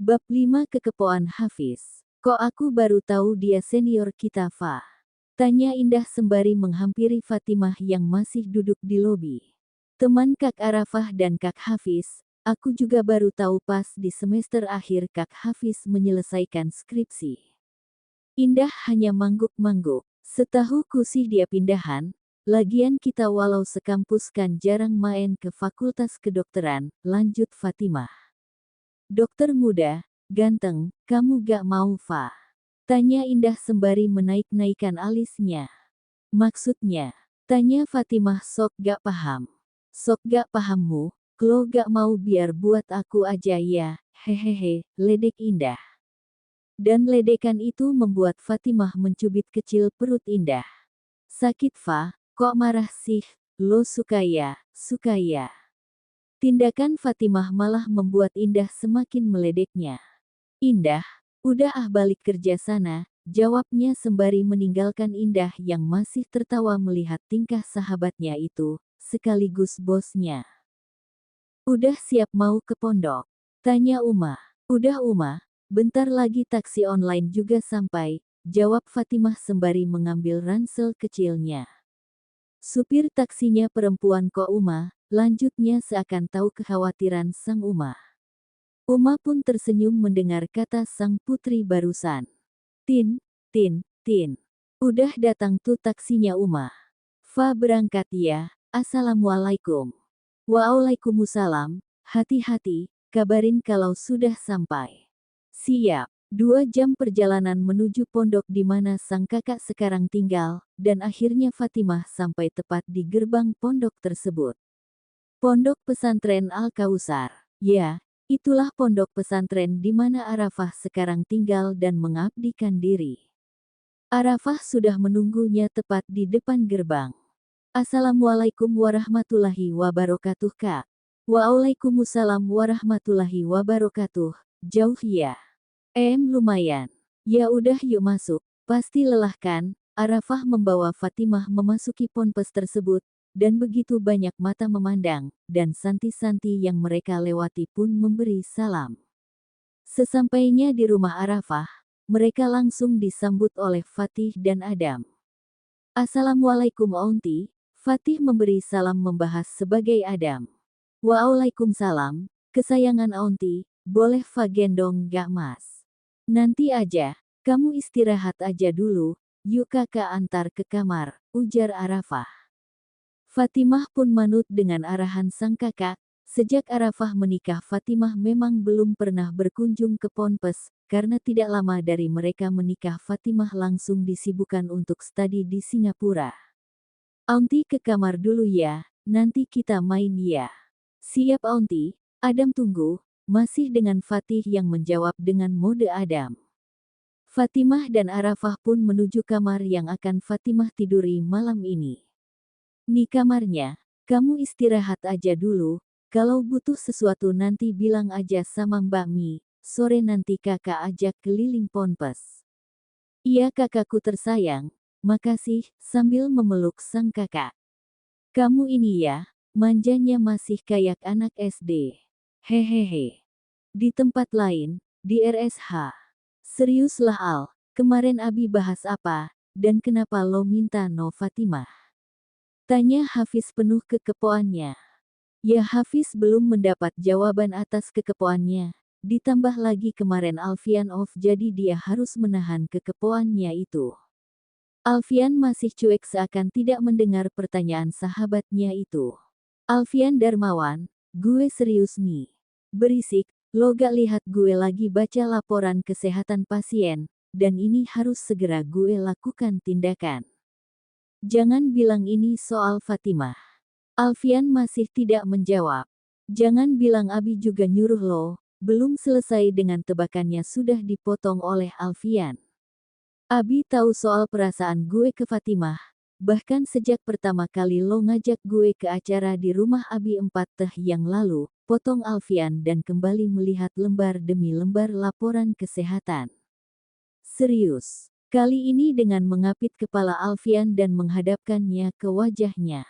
Bab 5 Kekepoan Hafiz. Kok aku baru tahu dia senior kita, Fa? Tanya Indah sembari menghampiri Fatimah yang masih duduk di lobi. Teman Kak Arafah dan Kak Hafiz, aku juga baru tahu pas di semester akhir Kak Hafiz menyelesaikan skripsi. Indah hanya mangguk-mangguk. Setahuku sih dia pindahan, lagian kita walau sekampus kan jarang main ke fakultas kedokteran, lanjut Fatimah. Dokter muda, ganteng, kamu gak mau, Fa? Tanya Indah sembari menaik-naikan alisnya. Maksudnya, tanya Fatimah sok gak paham. Sok gak pahammu, klo gak mau biar buat aku aja ya, hehehe, ledek Indah. Dan ledekan itu membuat Fatimah mencubit kecil perut Indah. Sakit, Fa, kok marah sih, lo suka ya, suka ya. Tindakan Fatimah malah membuat Indah semakin meledeknya. Indah, udah balik kerja sana, jawabnya sembari meninggalkan Indah yang masih tertawa melihat tingkah sahabatnya itu, sekaligus bosnya. Udah siap mau ke pondok? Tanya Uma. Udah Uma, bentar lagi taksi online juga sampai, jawab Fatimah sembari mengambil ransel kecilnya. Supir taksinya perempuan kok Uma, lanjutnya seakan tahu kekhawatiran sang Uma. Uma pun tersenyum mendengar kata sang putri barusan. Tin, Tin. Udah datang tuh taksinya Uma. Fa berangkat ya, assalamualaikum. Waalaikumsalam, hati-hati, kabarin kalau sudah sampai. Siap. 2 jam perjalanan menuju pondok di mana sang kakak sekarang tinggal, dan akhirnya Fatimah sampai tepat di gerbang pondok tersebut. Pondok pesantren Al-Kausar. Ya, itulah pondok pesantren di mana Arafah sekarang tinggal dan mengabdikan diri. Arafah sudah menunggunya tepat di depan gerbang. Assalamualaikum warahmatullahi wabarakatuh, Kak. Waalaikumsalam warahmatullahi wabarakatuh. Jauh ya? Lumayan. Ya udah yuk masuk. Pasti lelah kan? Arafah membawa Fatimah memasuki ponpes tersebut, dan begitu banyak mata memandang, dan santi-santi yang mereka lewati pun memberi salam. Sesampainya di rumah Arafah, mereka langsung disambut oleh Fatih dan Adam. Assalamualaikum Aunty, Fatih memberi salam membahas sebagai Adam. Waalaikumsalam, kesayangan Aunty, boleh Fa gendong gak Mas? Nanti aja, kamu istirahat aja dulu, yuk kakak antar ke kamar, ujar Arafah. Fatimah pun manut dengan arahan sang kakak. Sejak Arafah menikah Fatimah memang belum pernah berkunjung ke ponpes, karena tidak lama dari mereka menikah Fatimah langsung disibukkan untuk studi di Singapura. Aunty ke kamar dulu ya, nanti kita main ya. Siap Aunty, Adam tunggu, masih dengan Fatih yang menjawab dengan mode Adam. Fatimah dan Arafah pun menuju kamar yang akan Fatimah tiduri malam ini. Nih kamarnya, kamu istirahat aja dulu, kalau butuh sesuatu nanti bilang aja sama Mbak Mi, sore nanti kakak ajak keliling ponpes. Iya kakakku tersayang, makasih, sambil memeluk sang kakak. Kamu ini ya, manjanya masih kayak anak SD. Hehehe. Di tempat lain, di RSH. Seriuslah Al, kemarin Abi bahas apa, dan kenapa lo minta no Fatimah? Tanya Hafiz penuh kekepoannya. Ya Hafiz belum mendapat jawaban atas kekepoannya, ditambah lagi kemarin Alfian off jadi dia harus menahan kekepoannya itu. Alfian masih cuek seakan tidak mendengar pertanyaan sahabatnya itu. Alfian Darmawan, gue serius nih. Berisik, lo gak lihat gue lagi baca laporan kesehatan pasien, dan ini harus segera gue lakukan tindakan. Jangan bilang ini soal Fatimah. Alfian masih tidak menjawab. Jangan bilang Abi juga nyuruh lo, belum selesai dengan tebakannya sudah dipotong oleh Alfian. Abi tahu soal perasaan gue ke Fatimah, bahkan sejak pertama kali lo ngajak gue ke acara di rumah Abi 4 teh yang lalu, potong Alfian dan kembali melihat lembar demi lembar laporan kesehatan. Serius, kali ini dengan mengapit kepala Alfian dan menghadapkannya ke wajahnya.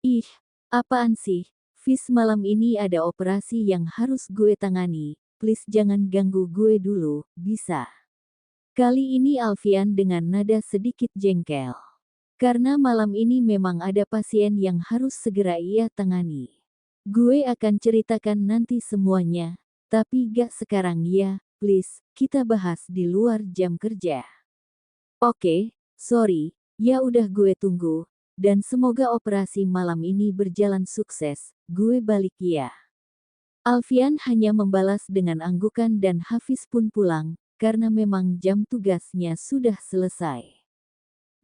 Ih, apaan sih, Fis malam ini ada operasi yang harus gue tangani, please jangan ganggu gue dulu, bisa? Kali ini Alfian dengan nada sedikit jengkel. Karena malam ini memang ada pasien yang harus segera ia tangani. Gue akan ceritakan nanti semuanya, tapi gak sekarang ya, please, kita bahas di luar jam kerja. Oke, sorry, ya udah gue tunggu, dan semoga operasi malam ini berjalan sukses, gue balik ya. Alfian hanya membalas dengan anggukan dan Hafiz pun pulang, karena memang jam tugasnya sudah selesai.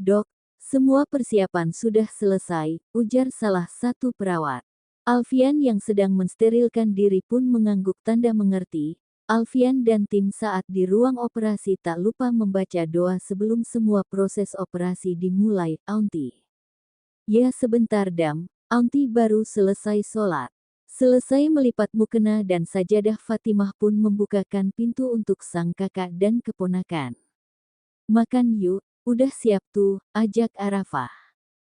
Dok, semua persiapan sudah selesai, ujar salah satu perawat. Alfian yang sedang mensterilkan diri pun mengangguk tanda mengerti. Alfian dan tim saat di ruang operasi tak lupa membaca doa sebelum semua proses operasi dimulai. Aunty. Ya sebentar dam, Aunty baru selesai sholat. Selesai melipat mukena dan sajadah Fatimah pun membukakan pintu untuk sang kakak dan keponakan. Makan yuk, udah siap tuh, ajak Arafah.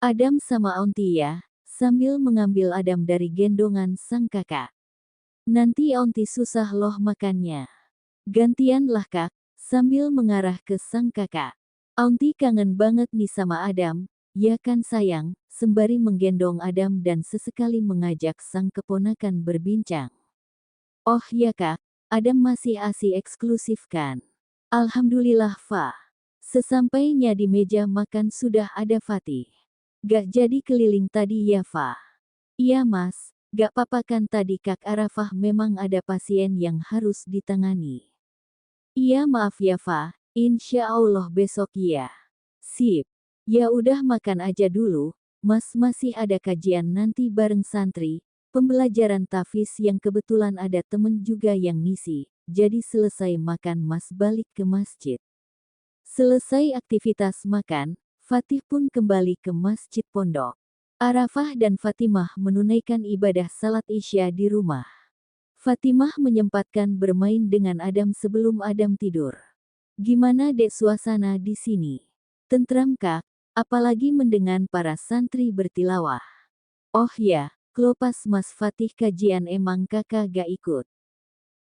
Adam sama Aunty ya, sambil mengambil Adam dari gendongan sang kakak. Nanti Aunty susah loh makannya. Gantianlah kak, sambil mengarah ke sang kakak. Aunty kangen banget nih sama Adam, ya kan sayang, sembari menggendong Adam dan sesekali mengajak sang keponakan berbincang. Oh ya kak, Adam masih ASI eksklusif kan? Alhamdulillah Fa. Sesampainya di meja makan sudah ada Fatih. Gak jadi keliling tadi ya Fa? Iya mas, gak apa-apa kan tadi Kak Arafah memang ada pasien yang harus ditangani. Iya maaf ya Fa, insya Allah besok ya. Sip. Ya udah makan aja dulu, mas masih ada kajian nanti bareng santri, pembelajaran tahfiz yang kebetulan ada temen juga yang ngisi, jadi selesai makan mas balik ke masjid. Selesai aktivitas makan, Fatih pun kembali ke masjid pondok. Arafah dan Fatimah menunaikan ibadah salat Isya di rumah. Fatimah menyempatkan bermain dengan Adam sebelum Adam tidur. Gimana dek suasana di sini? Tentram kak, apalagi mendengar para santri bertilawah. Oh ya, klopas Mas Fatih kajian emang kakak gak ikut.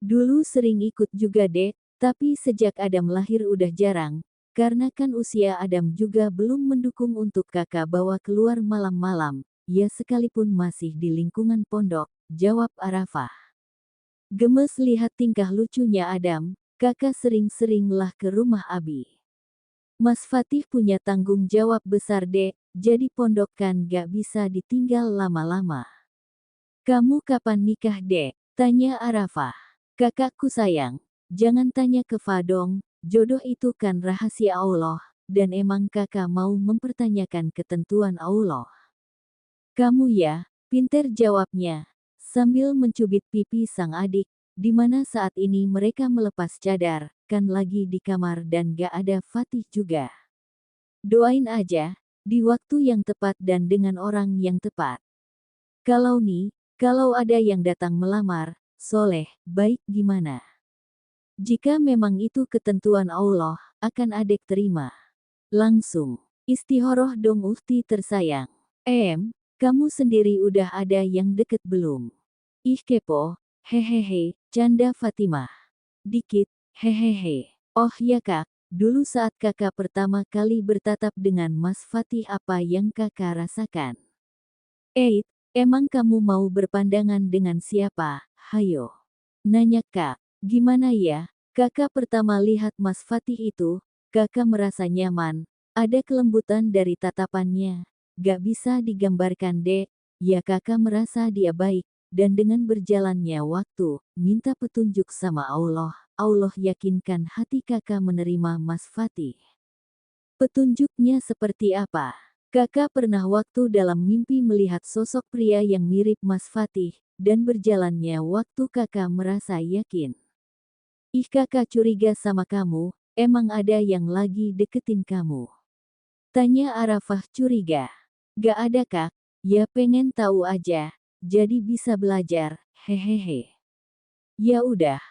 Dulu sering ikut juga dek, tapi sejak Adam lahir udah jarang. Karena kan usia Adam juga belum mendukung untuk kakak bawa keluar malam-malam, ya sekalipun masih di lingkungan pondok, jawab Arafah. Gemes lihat tingkah lucunya Adam, kakak sering-seringlah ke rumah Abi. Mas Fatih punya tanggung jawab besar dek, jadi pondok kan gak bisa ditinggal lama-lama. Kamu kapan nikah dek? Tanya Arafah. Kakakku sayang, jangan tanya ke Fadong. Jodoh itu kan rahasia Allah, dan emang kakak mau mempertanyakan ketentuan Allah. Kamu ya, pinter jawabnya, sambil mencubit pipi sang adik, di mana saat ini mereka melepas cadar, kan lagi di kamar dan gak ada Fatih juga. Doain aja, di waktu yang tepat dan dengan orang yang tepat. Kalau ada yang datang melamar, soleh, baik gimana? Jika memang itu ketentuan Allah, akan adek terima. Langsung. Istihoroh dong Uhti tersayang. Kamu sendiri udah ada yang deket belum? Ih kepo, hehehe, canda Fatimah. Dikit, hehehe. Oh ya kak, dulu saat kakak pertama kali bertatap dengan Mas Fatih apa yang kakak rasakan? Emang kamu mau berpandangan dengan siapa? Hayo. Nanya kak. Gimana ya, kakak pertama lihat Mas Fatih itu, kakak merasa nyaman, ada kelembutan dari tatapannya, gak bisa digambarkan dek, ya kakak merasa dia baik, dan dengan berjalannya waktu, minta petunjuk sama Allah, Allah yakinkan hati kakak menerima Mas Fatih. Petunjuknya seperti apa? Kakak pernah waktu dalam mimpi melihat sosok pria yang mirip Mas Fatih, dan berjalannya waktu kakak merasa yakin. Ih kakak curiga sama kamu, emang ada yang lagi deketin kamu? Tanya Arafah curiga. Gak ada kak, ya pengen tahu aja, jadi bisa belajar, hehehe. Ya udah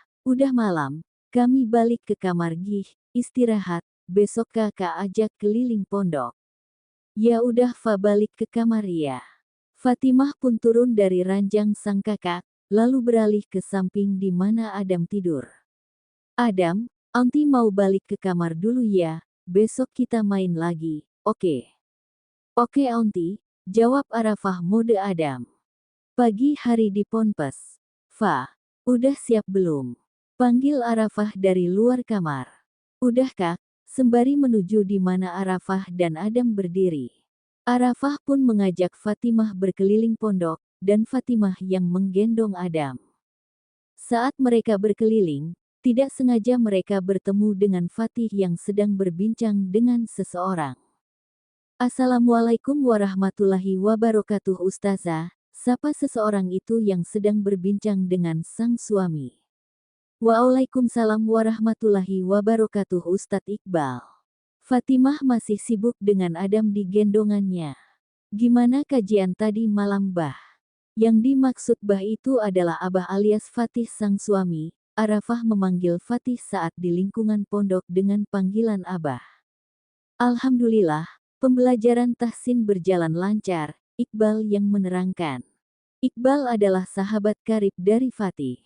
malam, kami balik ke kamar gih, istirahat, besok kakak ajak keliling pondok. Ya udah Fa balik ke kamar ya. Fatimah pun turun dari ranjang sang kakak, lalu beralih ke samping di mana Adam tidur. Adam, Aunty mau balik ke kamar dulu ya, besok kita main lagi, oke? Oke Aunty, jawab Arafah mode Adam. Pagi hari di Ponpes. Fa, udah siap belum? Panggil Arafah dari luar kamar. Udah Kak, sembari menuju di mana Arafah dan Adam berdiri. Arafah pun mengajak Fatimah berkeliling pondok, dan Fatimah yang menggendong Adam. Saat mereka berkeliling, tidak sengaja mereka bertemu dengan Fatih yang sedang berbincang dengan seseorang. Assalamualaikum warahmatullahi wabarakatuh Ustazah, sapa seseorang itu yang sedang berbincang dengan sang suami. Waalaikumsalam warahmatullahi wabarakatuh Ustadz Iqbal. Fatimah masih sibuk dengan Adam di gendongannya. Gimana kajian tadi malam Bah? Yang dimaksud Bah itu adalah Abah alias Fatih sang suami. Arafah memanggil Fatih saat di lingkungan pondok dengan panggilan Abah. Alhamdulillah, pembelajaran tahsin berjalan lancar, Iqbal yang menerangkan. Iqbal adalah sahabat karib dari Fatih.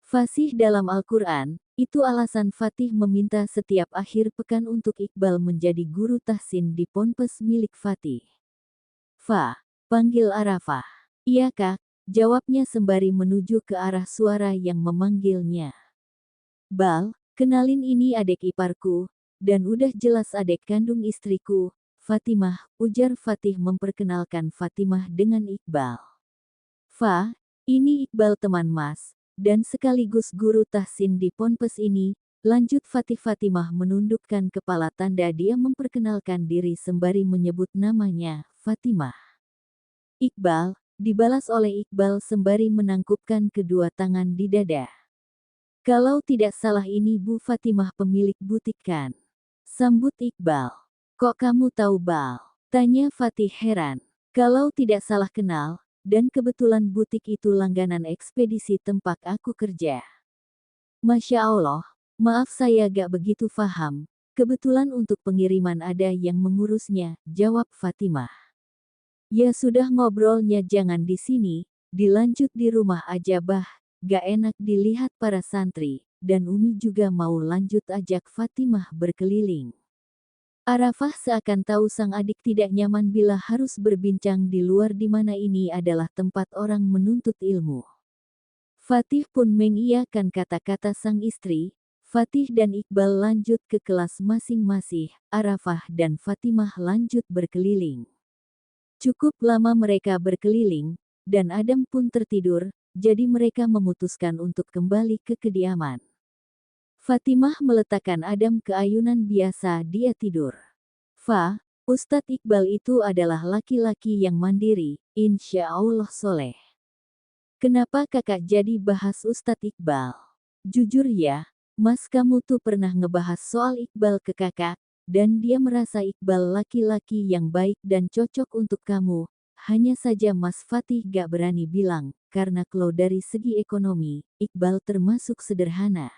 Fasih dalam Al-Quran, itu alasan Fatih meminta setiap akhir pekan untuk Iqbal menjadi guru tahsin di ponpes milik Fatih. Fa, panggil Arafah. Iya Kak, jawabnya sembari menuju ke arah suara yang memanggilnya. Bal, kenalin ini adik iparku, dan udah jelas adik kandung istriku, Fatimah, ujar Fatih memperkenalkan Fatimah dengan Iqbal. Fa, ini Iqbal teman Mas, dan sekaligus guru tahsin di ponpes ini, lanjut Fatimah menundukkan kepala tanda dia memperkenalkan diri sembari menyebut namanya, Fatimah. Iqbal, dibalas oleh Iqbal sembari menangkupkan kedua tangan di dada. Kalau tidak salah ini Bu Fatimah pemilik butik kan? Sambut Iqbal. Kok kamu tahu Bal? Tanya Fatih heran. Kalau tidak salah kenal, dan kebetulan butik itu langganan ekspedisi tempat aku kerja. Masya Allah, maaf saya gak begitu paham. Kebetulan untuk pengiriman ada yang mengurusnya, jawab Fatimah. Ya sudah ngobrolnya jangan di sini, dilanjut di rumah aja Bah, gak enak dilihat para santri, dan Umi juga mau lanjut ajak Fatimah berkeliling. Arafah seakan tahu sang adik tidak nyaman bila harus berbincang di luar di mana ini adalah tempat orang menuntut ilmu. Fatih pun mengiyakan kata-kata sang istri. Fatih dan Iqbal lanjut ke kelas masing-masing. Arafah dan Fatimah lanjut berkeliling. Cukup lama mereka berkeliling, dan Adam pun tertidur, jadi mereka memutuskan untuk kembali ke kediaman. Fatimah meletakkan Adam ke ayunan biasa dia tidur. Fa, Ustadz Iqbal itu adalah laki-laki yang mandiri, insya Allah soleh. Kenapa kakak jadi bahas Ustadz Iqbal? Jujur ya, Mas kamu tuh pernah ngebahas soal Iqbal ke kakak, dan dia merasa Iqbal laki-laki yang baik dan cocok untuk kamu. Hanya saja Mas Fatih gak berani bilang, karena kalau dari segi ekonomi, Iqbal termasuk sederhana.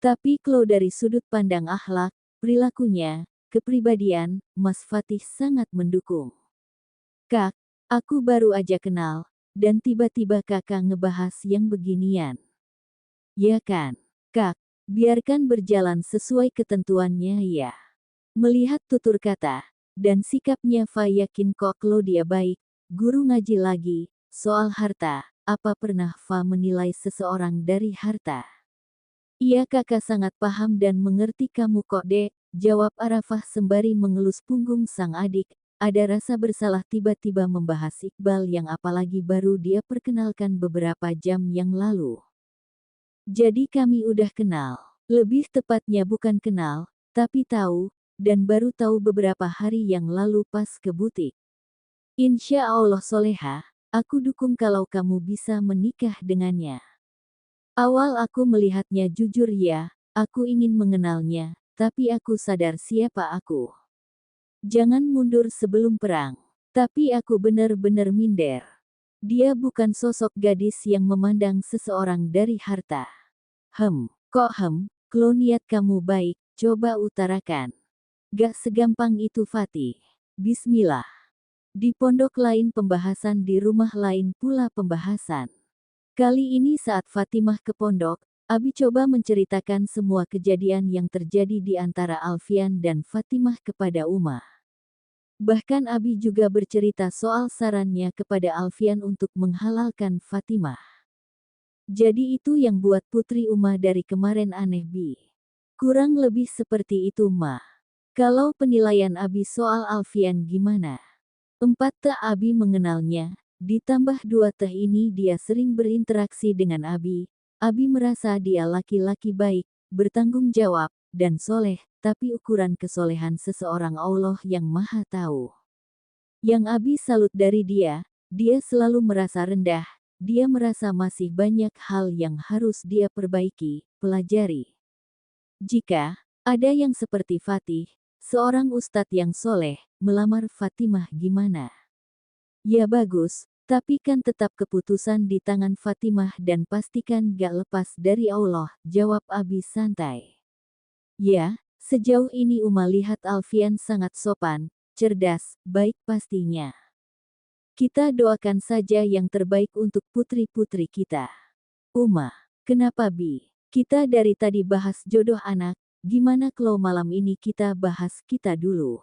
Tapi kalau dari sudut pandang akhlak, perilakunya, kepribadian, Mas Fatih sangat mendukung. Kak, aku baru aja kenal, dan tiba-tiba kakak ngebahas yang beginian. Ya kan, Kak, biarkan berjalan sesuai ketentuannya ya. Melihat tutur kata, dan sikapnya Fa yakin kok lo dia baik, guru ngaji lagi, soal harta, apa pernah Fa menilai seseorang dari harta? Iya kakak sangat paham dan mengerti kamu kok dek, jawab Arafah sembari mengelus punggung sang adik. Ada rasa bersalah tiba-tiba membahas Iqbal yang apalagi baru dia perkenalkan beberapa jam yang lalu. Jadi kami udah kenal, lebih tepatnya bukan kenal, tapi tahu, dan baru tahu beberapa hari yang lalu pas ke butik. Insya Allah soleha, aku dukung kalau kamu bisa menikah dengannya. Awal aku melihatnya jujur ya, aku ingin mengenalnya, tapi aku sadar siapa aku. Jangan mundur sebelum perang. Tapi aku benar-benar minder. Dia bukan sosok gadis yang memandang seseorang dari harta. Kalau niat kamu baik, coba utarakan. Gak segampang itu Fatih. Bismillah. Di pondok lain pembahasan di rumah lain pula pembahasan. Kali ini saat Fatimah ke pondok, Abi coba menceritakan semua kejadian yang terjadi di antara Alfian dan Fatimah kepada Uma. Bahkan Abi juga bercerita soal sarannya kepada Alfian untuk menghalalkan Fatimah. Jadi itu yang buat Putri Uma dari kemarin aneh Bi. Kurang lebih seperti itu Ma. Kalau penilaian Abi soal Alfian gimana? 4 teh Abi mengenalnya, ditambah 2 teh ini dia sering berinteraksi dengan Abi. Abi merasa dia laki-laki baik, bertanggung jawab, dan soleh, tapi ukuran kesolehan seseorang Allah yang Maha Tahu. Yang Abi salut dari dia selalu merasa rendah, dia merasa masih banyak hal yang harus dia perbaiki, pelajari. Jika ada yang seperti Fatih, seorang ustadz yang soleh, melamar Fatimah gimana? Ya bagus, tapi kan tetap keputusan di tangan Fatimah dan pastikan gak lepas dari Allah, jawab Abi santai. Ya, sejauh ini Uma lihat Alfian sangat sopan, cerdas, baik pastinya. Kita doakan saja yang terbaik untuk putri-putri kita. Uma, kenapa Bi? Kita dari tadi bahas jodoh anak, gimana kalau malam ini kita bahas kita dulu?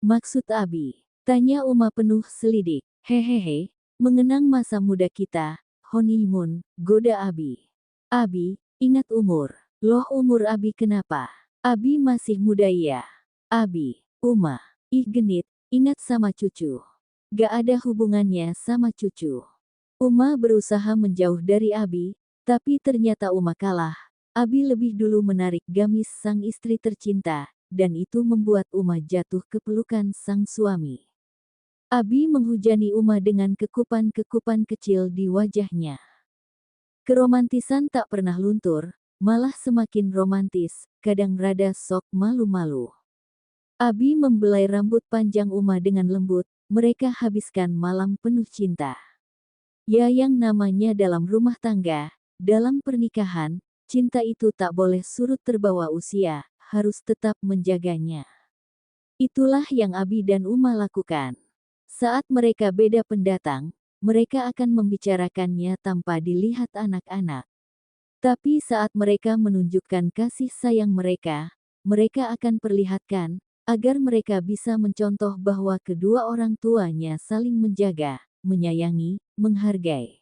Maksud Abi, tanya Uma penuh selidik. Hehehe, mengenang masa muda kita, honeymoon, goda Abi. Abi, ingat umur. Loh umur Abi kenapa? Abi masih muda ya. Abi, Uma, ih genit, ingat sama cucu. Gak ada hubungannya sama cucu. Uma berusaha menjauh dari Abi, tapi ternyata Uma kalah. Abi lebih dulu menarik gamis sang istri tercinta, dan itu membuat Uma jatuh ke pelukan sang suami. Abi menghujani Uma dengan kekupan-kekupan kecil di wajahnya. Keromantisan tak pernah luntur, malah semakin romantis, kadang rada sok malu-malu. Abi membelai rambut panjang Uma dengan lembut, mereka habiskan malam penuh cinta. Ya yang namanya dalam rumah tangga, dalam pernikahan, cinta itu tak boleh surut terbawa usia, harus tetap menjaganya. Itulah yang Abi dan Uma lakukan. Saat mereka beda pendatang, mereka akan membicarakannya tanpa dilihat anak-anak. Tapi saat mereka menunjukkan kasih sayang mereka akan perlihatkan, agar mereka bisa mencontoh bahwa kedua orang tuanya saling menjaga, menyayangi, menghargai.